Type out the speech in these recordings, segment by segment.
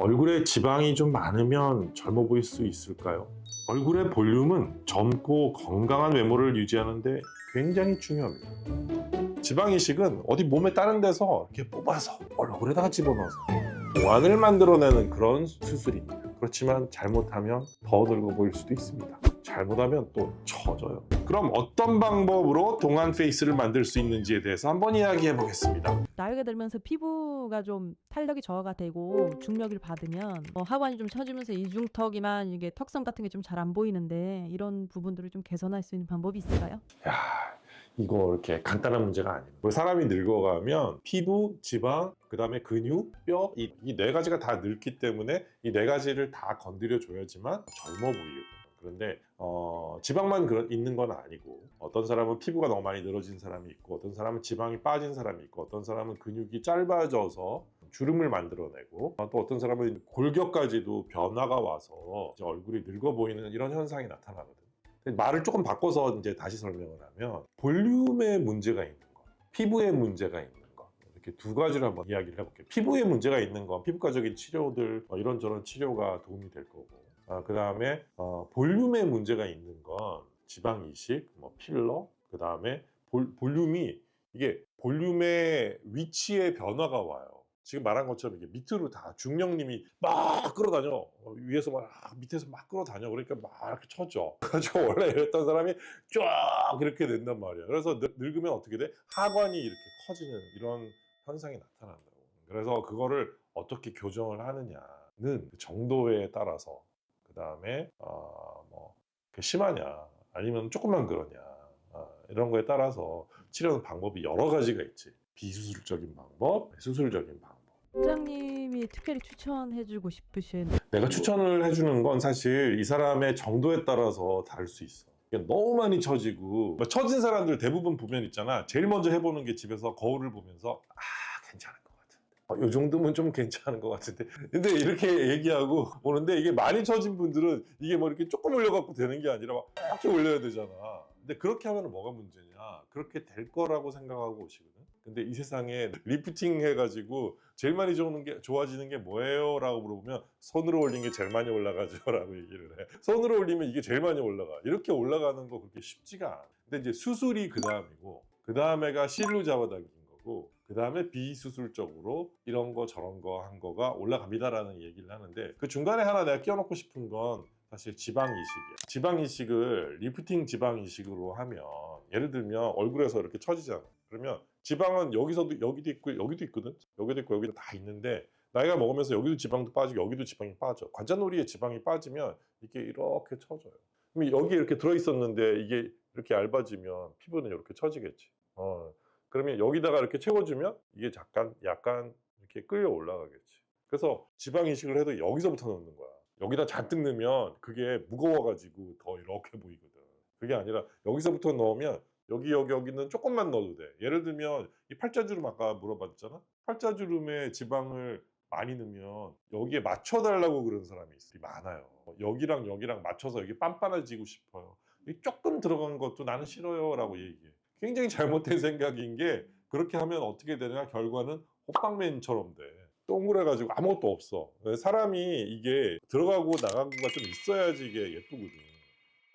얼굴에 지방이 좀 많으면 젊어 보일 수 있을까요? 얼굴의 볼륨은 젊고 건강한 외모를 유지하는데 굉장히 중요합니다. 지방 이식은 어디 몸에 다른 데서 이렇게 뽑아서 얼굴에다가 집어넣어서 보완을 만들어내는 그런 수술입니다. 그렇지만 잘못하면 더 늙어 보일 수도 있습니다. 잘못하면 또 처져요. 그럼 어떤 방법으로 동안 페이스를 만들 수 있는지에 대해서 한번 이야기해 보겠습니다. 나이가 들면서 피부가 좀 탄력이 저하가 되고 중력을 받으면 하관이 좀 처지면서 이중턱이만 이게 턱선 같은 게 좀 잘 안 보이는데 이런 부분들을 좀 개선할 수 있는 방법이 있을까요? 야, 이거 이렇게 간단한 문제가 아니에요. 사람이 늙어가면 피부, 지방, 그 다음에 근육, 뼈, 이 네 가지가 다 늙기 때문에 이 네 가지를 다 건드려 줘야지만 젊어 보이거든요. 그런데 지방만 있는 건 아니고 어떤 사람은 피부가 너무 많이 늘어진 사람이 있고 어떤 사람은 지방이 빠진 사람이 있고 어떤 사람은 근육이 짧아져서 주름을 만들어내고 또 어떤 사람은 골격까지도 변화가 와서 이제 얼굴이 늙어 보이는 이런 현상이 나타나거든요. 말을 조금 바꿔서 이제 다시 설명을 하면 볼륨에 문제가 있는 거, 피부에 문제가 있는 거 이렇게 두 가지를 한번 이야기를 해볼게요. 피부에 문제가 있는 건 피부과적인 치료들 이런저런 치료가 도움이 될 거고 그 다음에 볼륨에 문제가 있는 건 지방 이식, 필러, 그 다음에 볼륨이 이게 볼륨의 위치의 변화가 와요. 지금 말한 것처럼 이게 밑으로 다 중령님이 막 끌어다녀 위에서 막 밑에서 막 끌어다녀 그러니까 막 이렇게 쳐져. 그래가지고 원래 이랬던 사람이 쫙 이렇게 된단 말이야. 그래서 늙으면 어떻게 돼? 하관이 이렇게 커지는 이런 현상이 나타난다고. 그래서 그거를 어떻게 교정을 하느냐는 그 정도에 따라서 그 다음에 심하냐 아니면 조금만 그러냐 이런 거에 따라서 치료하는 방법이 여러 가지가 있지. 비수술적인 방법, 수술적인 방법. 원장님이 특별히 추천해주고 싶으신 내가 추천을 해주는 건 사실 이 사람의 정도에 따라서 다를 수 있어. 너무 많이 처지고 처진 사람들 대부분 보면 있잖아. 제일 먼저 해보는 게 집에서 거울을 보면서 괜찮을 것 같은데 이 정도면 좀 괜찮은 것 같은데 근데 이렇게 얘기하고 오는데 이게 많이 처진 분들은 이게 이렇게 조금 올려갖고 되는 게 아니라 막 이렇게 올려야 되잖아. 근데 그렇게 하면 뭐가 문제냐, 그렇게 될 거라고 생각하고 오시거든. 근데 이 세상에 리프팅 해가지고 제일 많이 좋아지는 게 뭐예요? 라고 물어보면 손으로 올린 게 제일 많이 올라가죠 라고 얘기를 해. 손으로 올리면 이게 제일 많이 올라가. 이렇게 올라가는 거 그렇게 쉽지가 않아. 근데 이제 수술이 그 다음이고 그 다음에가 실로 잡아당긴 거고 그 다음에 비수술적으로 이런 거 저런 거 한 거가 올라갑니다라는 얘기를 하는데 그 중간에 하나 내가 끼워놓고 싶은 건 사실 지방 이식이야. 지방 이식을 리프팅 지방 이식으로 하면 예를 들면 얼굴에서 이렇게 처지잖아. 그러면 지방은 여기서도 여기도 있고 여기도 있거든. 여기도 있고 여기도 다 있는데 나이가 먹으면서 여기도 지방도 빠지고 여기도 지방이 빠져. 관자놀이에 지방이 빠지면 이게 이렇게 처져요. 그럼 여기 이렇게 들어있었는데 이게 이렇게 얇아지면 피부는 이렇게 처지겠지. 그러면 여기다가 이렇게 채워주면 이게 약간 이렇게 끌려 올라가겠지. 그래서 지방 이식을 해도 여기서부터 넣는 거야. 여기다 잔뜩 넣으면 그게 무거워가지고 더 이렇게 보이거든. 그게 아니라 여기서부터 넣으면 여기는 조금만 넣어도 돼. 예를 들면 이 팔자주름 아까 물어봤잖아. 팔자주름에 지방을 많이 넣으면 여기에 맞춰달라고 그러는 사람이 많아요. 여기랑 맞춰서 여기 빤빤해지고 싶어요. 이 조금 들어간 것도 나는 싫어요 라고 얘기해. 굉장히 잘못된 생각인 게 그렇게 하면 어떻게 되냐, 결과는 호빵맨처럼 돼. 동그래가지고 아무것도 없어. 사람이 이게 들어가고 나가고가 좀 있어야지 이게 예쁘거든.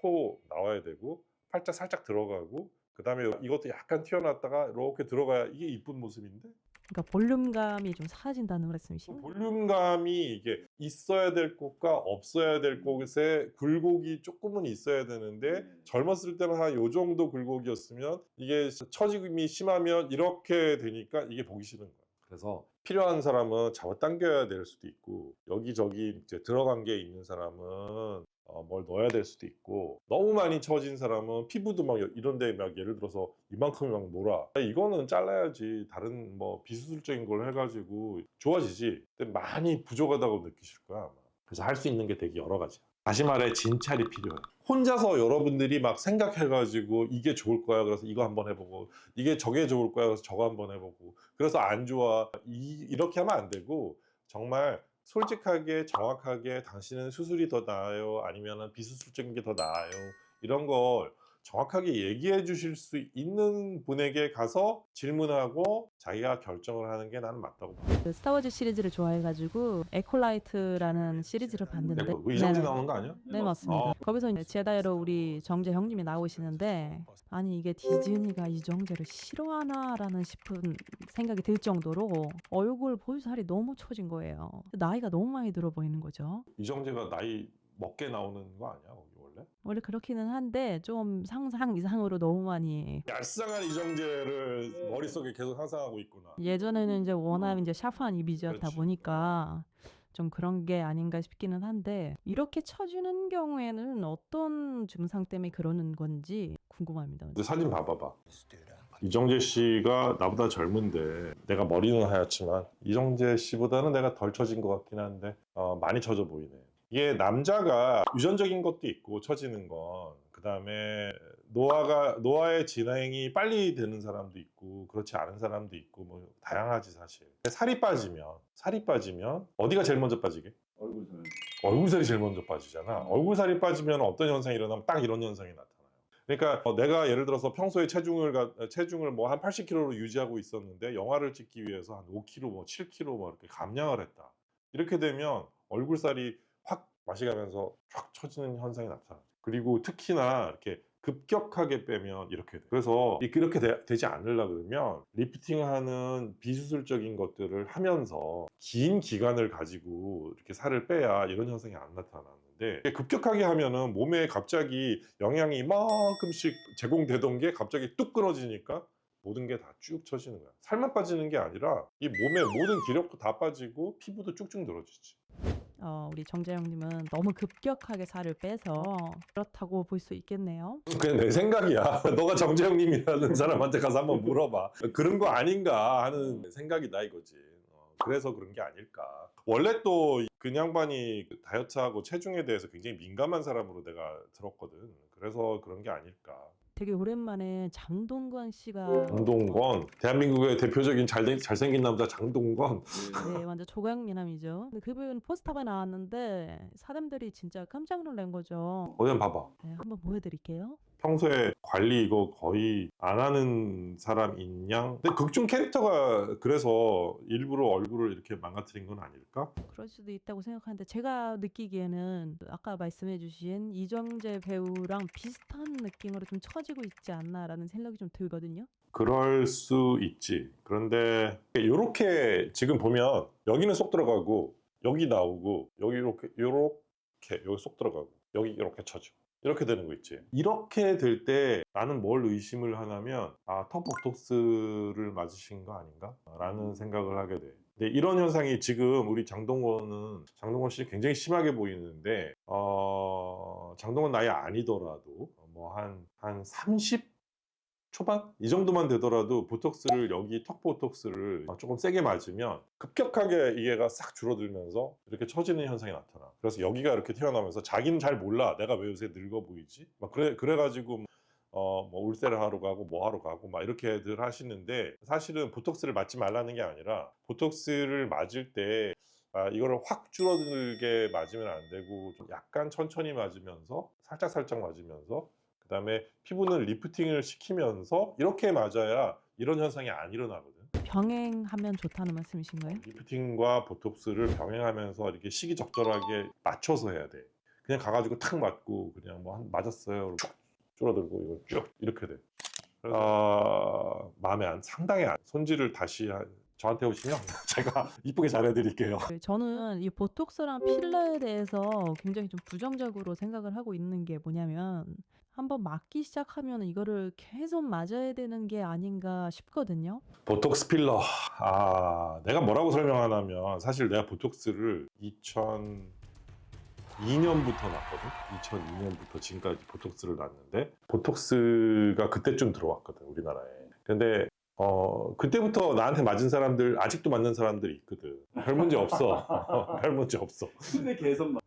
코 나와야 되고 팔자 살짝 들어가고 그 다음에 이것도 약간 튀어나왔다가 이렇게 들어가야 이게 이쁜 모습인데 그러니까 볼륨감이 좀 사라진다는 말씀이신가요? 볼륨감이 이게 있어야 될 곳과 없어야 될 곳에 굴곡이 조금은 있어야 되는데 젊었을 때는 한 요 정도 굴곡이었으면 이게 처짐이 심하면 이렇게 되니까 이게 보기 싫은 거야. 그래서 필요한 사람은 잡아당겨야 될 수도 있고 여기저기 이제 들어간 게 있는 사람은 뭘 넣어야 될 수도 있고 너무 많이 처진 사람은 피부도 막 이런데 막 예를 들어서 이만큼이 막 놀아. 이거는 잘라야지 다른 비수술적인 걸 해가지고 좋아지지. 근데 많이 부족하다고 느끼실 거야 아마. 그래서 할 수 있는 게 되게 여러 가지야. 다시 말해 진찰이 필요해. 혼자서 여러분들이 막 생각해가지고 이게 좋을 거야 그래서 이거 한번 해보고 이게 저게 좋을 거야 그래서 저거 한번 해보고 그래서 안 좋아 이렇게 하면 안 되고 정말 솔직하게 정확하게 당신은 수술이 더 나아요 아니면 비수술적인 게 더 나아요 이런 걸 정확하게 얘기해 주실 수 있는 분에게 가서 질문하고 자기가 결정을 하는 게 나는 맞다고 봐. 그 스타워즈 시리즈를 좋아해가지고 에콜라이트라는 시리즈를 봤는데 그 이정재 네네. 나오는 거 아니야? 네 맞습니다. 어. 거기서 이제 제다이로 우리 정재 형님이 나오시는데 아니 이게 디즈니가 이정재를 싫어하나라는 싶은 생각이 들 정도로 얼굴 볼살이 너무 처진 거예요. 나이가 너무 많이 들어 보이는 거죠. 이정재가 나이 먹게 나오는 거 아니야 거기 원래? 원래 그렇기는 한데 좀 상상 이상으로 너무 많이 얄쌍한 이정재를 머릿속에 계속 상상하고 있구나. 예전에는 이제 워낙 이제 샤프한 이미지였다 그렇지. 보니까 좀 그런 게 아닌가 싶기는 한데 이렇게 처지는 경우에는 어떤 증상 때문에 그러는 건지 궁금합니다. 근데 사진 봐봐봐. 이정재 씨가 나보다 젊은데 내가 머리는 하얗지만 이정재 씨보다는 내가 덜 처진 것 같긴 한데 많이 처져 보이네. 이게 남자가 유전적인 것도 있고 처지는 건 그다음에 노화의 진행이 빨리 되는 사람도 있고 그렇지 않은 사람도 있고 뭐 다양하지 사실. 살이 빠지면 어디가 제일 먼저 빠지게? 얼굴살이 제일 먼저 빠지잖아. 얼굴살이 빠지면 어떤 현상이 일어나면 딱 이런 현상이 나타나요. 그러니까 내가 예를 들어서 평소에 체중을 뭐 한 80kg로 유지하고 있었는데 영화를 찍기 위해서 한 5kg, 뭐 7kg 뭐 이렇게 감량을 했다. 이렇게 되면 얼굴살이 확 마시가면서 쫙 처지는 현상이 나타나요. 그리고 특히나 이렇게 급격하게 빼면 이렇게 돼. 그래서 이렇게 되지 않으려고 그러면 리프팅하는 비수술적인 것들을 하면서 긴 기간을 가지고 이렇게 살을 빼야 이런 현상이 안 나타나는데 급격하게 하면은 몸에 갑자기 영양이 이만큼씩 제공되던 게 갑자기 뚝 끊어지니까 모든 게 다 쭉 처지는 거야. 살만 빠지는 게 아니라 이 몸의 모든 기력도 다 빠지고 피부도 쭉쭉 늘어지지. 우리 정재 형님은 너무 급격하게 살을 빼서 그렇다고 볼 수 있겠네요. 그냥 내 생각이야. 너가 정재형님이라는 사람한테 가서 한번 물어봐. 그런 거 아닌가 하는 생각이다 이거지. 그래서 그런 게 아닐까. 원래 또 그 양반이 다이어트하고 체중에 대해서 굉장히 민감한 사람으로 내가 들었거든. 그래서 그런 게 아닐까. 되게 오랜만에 장동건 씨가 장동건, 대한민국의 대표적인 잘생긴 남자 장동건. 네, 완전 조각미남이죠. 근데 그분 포스터가 나왔는데 사람들이 진짜 깜짝 놀란 거죠. 어디 한번 봐봐. 네, 한번 보여드릴게요. 평소에 관리 이거 거의 안 하는 사람인 양. 근데 극중 캐릭터가 그래서 일부러 얼굴을 이렇게 망가뜨린 건 아닐까? 그럴 수도 있다고 생각하는데 제가 느끼기에는 아까 말씀해주신 이정재 배우랑 비슷한 느낌으로 좀 처지고 있지 않나라는 생각이 좀 들거든요. 그럴 수 있지. 그런데 이렇게 지금 보면 여기는 쏙 들어가고 여기 나오고 여기 이렇게 여기 쏙 들어가고 여기 이렇게 쳐져. 이렇게 되는 거 있지. 이렇게 될 때 나는 뭘 의심을 하냐면 턱 보톡스를 맞으신 거 아닌가? 라는 생각을 하게 돼. 근데 이런 현상이 지금 우리 장동건 씨 굉장히 심하게 보이는데 장동건 나이 아니더라도 뭐 한 30 초반? 이 정도만 되더라도 보톡스를 여기 턱 보톡스를 조금 세게 맞으면 급격하게 이게가 싹 줄어들면서 이렇게 처지는 현상이 나타나. 그래서 여기가 이렇게 튀어나오면서 자기는 잘 몰라. 내가 왜 요새 늙어 보이지? 막 그래가지고 뭐 울세를 하러 가고 뭐 하러 가고 막 이렇게들 하시는데 사실은 보톡스를 맞지 말라는 게 아니라 보톡스를 맞을 때 이거를 확 줄어들게 맞으면 안 되고 좀 약간 천천히 맞으면서 살짝 맞으면서 그 다음에 피부는 리프팅을 시키면서 이렇게 맞아야 이런 현상이 안 일어나거든. 병행하면 좋다는 말씀이신가요? 리프팅과 보톡스를 병행하면서 이렇게 시기적절하게 맞춰서 해야 돼. 그냥 가가지고 탁 맞고 그냥 뭐 맞았어요. 쭉 줄어들고 이거 쭉 이렇게 돼. 그래서 상당히 손질을 다시 저한테 오시면 제가 이쁘게 잘해드릴게요. 저는 이 보톡스랑 필러에 대해서 굉장히 좀 부정적으로 생각을 하고 있는 게 뭐냐면 한번 맞기 시작하면 이거를 계속 맞아야 되는 게 아닌가 싶거든요. 보톡스 필러. 내가 뭐라고 설명하냐면 사실 내가 보톡스를 2002년부터 놨거든. 2002년부터 지금까지 보톡스를 놨는데 보톡스가 그때쯤 들어왔거든 우리나라에. 근데 그때부터 나한테 맞은 사람들 아직도 맞는 사람들이 있거든. 별 문제 없어. 별 문제 없어. 근데 계속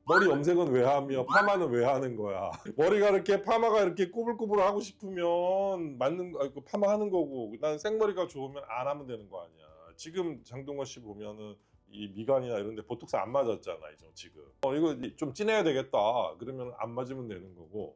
머리 염색은 왜 하며 파마는 왜 하는 거야? 머리가 이렇게 파마가 이렇게 꼬불꼬불 하고 싶으면 파마하는 거고 난 생머리가 좋으면 안 하면 되는 거 아니야. 지금 장동건 씨 보면은 이 미간이나 이런 데 보톡스 안 맞았잖아 지금. 이거 좀 진해야 되겠다 그러면 안 맞으면 되는 거고,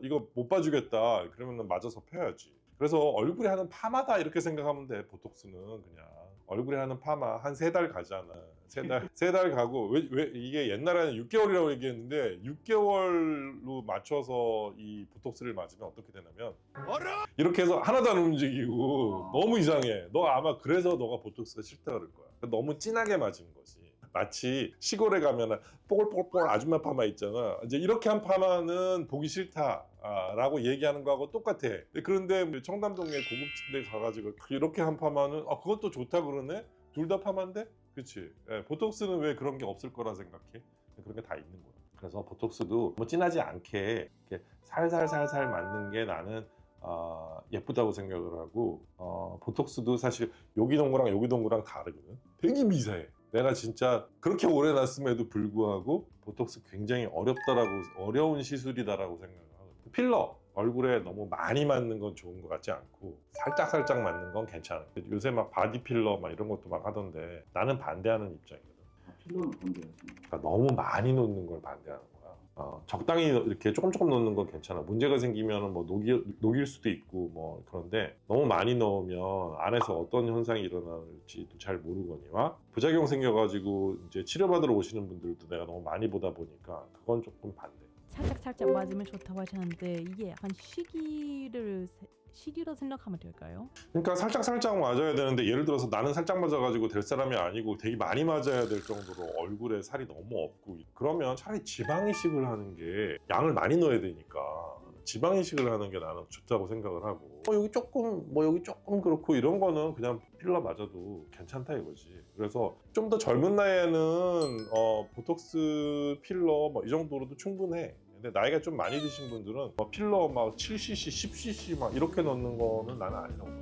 이거 못 봐주겠다 그러면 맞아서 펴야지. 그래서 얼굴에 하는 파마다 이렇게 생각하면 돼. 보톡스는 그냥 얼굴에 하는 파마 한 3달 가잖아. 3달 가고, 왜 이게 옛날에는 6개월이라고 얘기했는데 6개월로 맞춰서 이 보톡스를 맞으면 어떻게 되냐면 이렇게 해서 하나도 안 움직이고 너무 이상해. 너 아마 그래서 너가 보톡스가 싫다 그럴 거야. 너무 진하게 맞은 거지. 마치 시골에 가면 뽀글뽀글 아줌마 파마 있잖아. 이제 이렇게 한 파마는 보기 싫다 라고 얘기하는 거하고 똑같아. 그런데 청담동에 고급진 데 가가지고 이렇게 한 파마는 그것도 좋다 그러네? 둘 다 파마인데? 그치. 보톡스는 왜 그런 게 없을 거라 생각해? 그런 게 다 있는 거야. 그래서 보톡스도 뭐 진하지 않게 이렇게 살살살살 맞는 게 나는 예쁘다고 생각을 하고, 보톡스도 사실 여기 동그랑 여기 동그랑 다르거든. 되게 미세해. 내가 진짜 그렇게 오래 놨음에도 불구하고 보톡스 굉장히 어려운 시술이다라고 생각을 하거든. 필러 얼굴에 너무 많이 맞는 건 좋은 것 같지 않고 살짝 맞는 건 괜찮아. 요새 막 바디 필러 막 이런 것도 막 하던데 나는 반대하는 입장이거든. 필러는 반대하시나요? 그러니까 너무 많이 놓는 걸 반대하는 거야. 적당히 이렇게 조금 놓는 건 괜찮아. 문제가 생기면 뭐 녹일 수도 있고 뭐 그런데 너무 많이 넣으면 안에서 어떤 현상이 일어날지도 잘 모르거니와 부작용 생겨가지고 이제 치료받으러 오시는 분들도 내가 너무 많이 보다 보니까 그건 조금 반대. 살짝 맞으면 좋다고 하셨는데 이게 약간 시기로 생각하면 될까요? 그러니까 살짝 맞아야 되는데, 예를 들어서 나는 살짝 맞아가지고 될 사람이 아니고 되게 많이 맞아야 될 정도로 얼굴에 살이 너무 없고 그러면 차라리 지방 이식을 하는 게, 양을 많이 넣어야 되니까 지방 이식을 하는 게 나는 좋다고 생각을 하고, 여기 조금 그렇고 이런 거는 그냥 필러 맞아도 괜찮다 이거지. 그래서 좀 더 젊은 나이에는 보톡스 필러 뭐 이 정도로도 충분해. 근데 나이가 좀 많이 드신 분들은 필러 막 7cc, 10cc 막 이렇게 넣는 거는 나는 아니라고 봐.